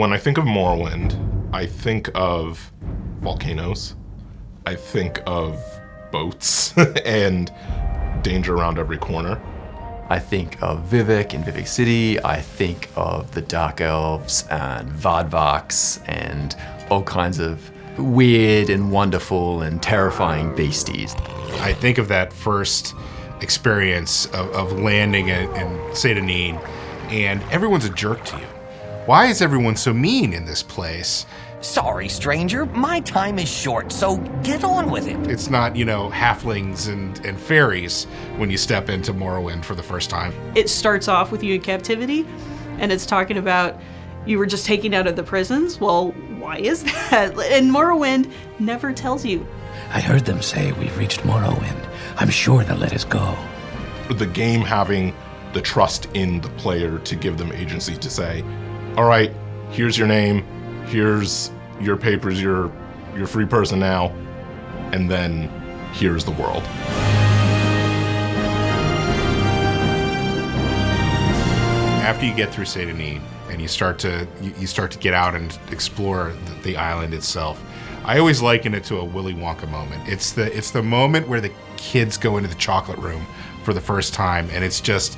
When I think of Morrowind, I think of volcanoes. I think of boats and danger around every corner. I think of Vivek and Vivek City. I think of the Dark Elves and Vardvarks and all kinds of weird and wonderful and terrifying beasties. I think of that first experience of landing in Sadrith, and everyone's a jerk to you. Why is everyone so mean in this place? Sorry, stranger, my time is short, so get on with it. It's not, halflings and fairies when you step into Morrowind for the first time. It starts off with you in captivity, and it's talking about you were just taken out of the prisons. Well, why is that? And Morrowind never tells you. I heard them say we've reached Morrowind. I'm sure they'll let us go. The game having the trust in the player to give them agency to say, all right, here's your name, here's your papers, you're a free person now, and then here's the world. After you get through Sadrith and you start to get out and explore the island itself, I always liken it to a Willy Wonka moment. It's the moment where the kids go into the chocolate room for the first time, and it's just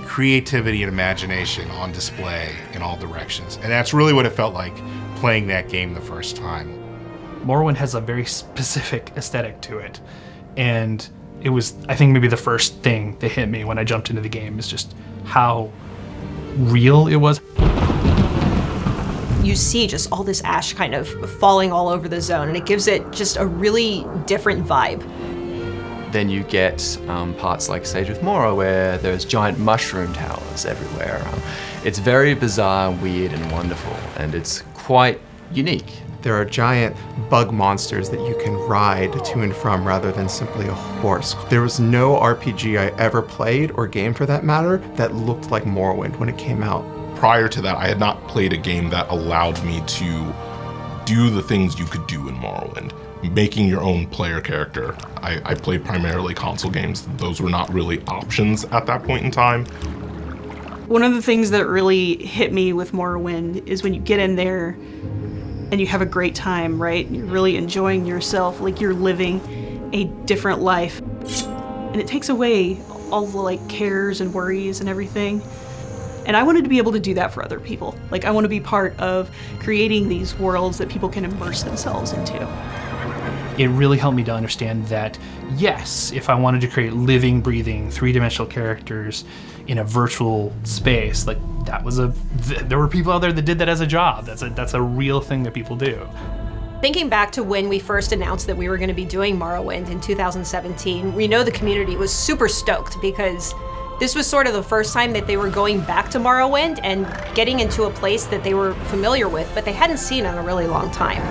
creativity and imagination on display in all directions. And that's really what it felt like playing that game the first time. Morrowind has a very specific aesthetic to it. And it was, I think, maybe the first thing that hit me when I jumped into the game is just how real it was. You see just all this ash kind of falling all over the zone, and it gives it just a really different vibe. Then you get parts like Sadrith Mora where there's giant mushroom towers everywhere. It's very bizarre, weird, and wonderful, and it's quite unique. There are giant bug monsters that you can ride to and from rather than simply a horse. There was no RPG I ever played, or game for that matter, that looked like Morrowind when it came out. Prior to that, I had not played a game that allowed me to do the things you could do in Morrowind. Making your own player character. I played primarily console games. Those were not really options at that point in time. One of the things that really hit me with Morrowind is when you get in there and you have a great time, right? You're really enjoying yourself, like you're living a different life. And it takes away all the cares and worries and everything. And I wanted to be able to do that for other people. I want to be part of creating these worlds that people can immerse themselves into. It really helped me to understand that, yes, if I wanted to create living, breathing, three-dimensional characters in a virtual space, there were people out there that did that as a job. That's a real thing that people do. Thinking back to when we first announced that we were going to be doing Morrowind in 2017, we know the community was super stoked because this was sort of the first time that they were going back to Morrowind and getting into a place that they were familiar with, but they hadn't seen in a really long time.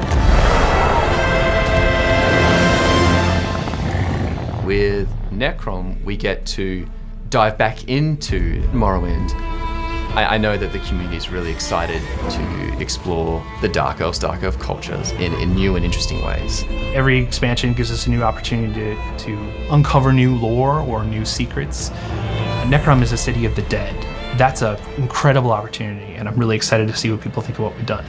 With Necrom, we get to dive back into Morrowind. I know that the community is really excited to explore the Dark Elf cultures in new and interesting ways. Every expansion gives us a new opportunity to uncover new lore or new secrets. Necrom is a city of the dead. That's an incredible opportunity, and I'm really excited to see what people think of what we've done.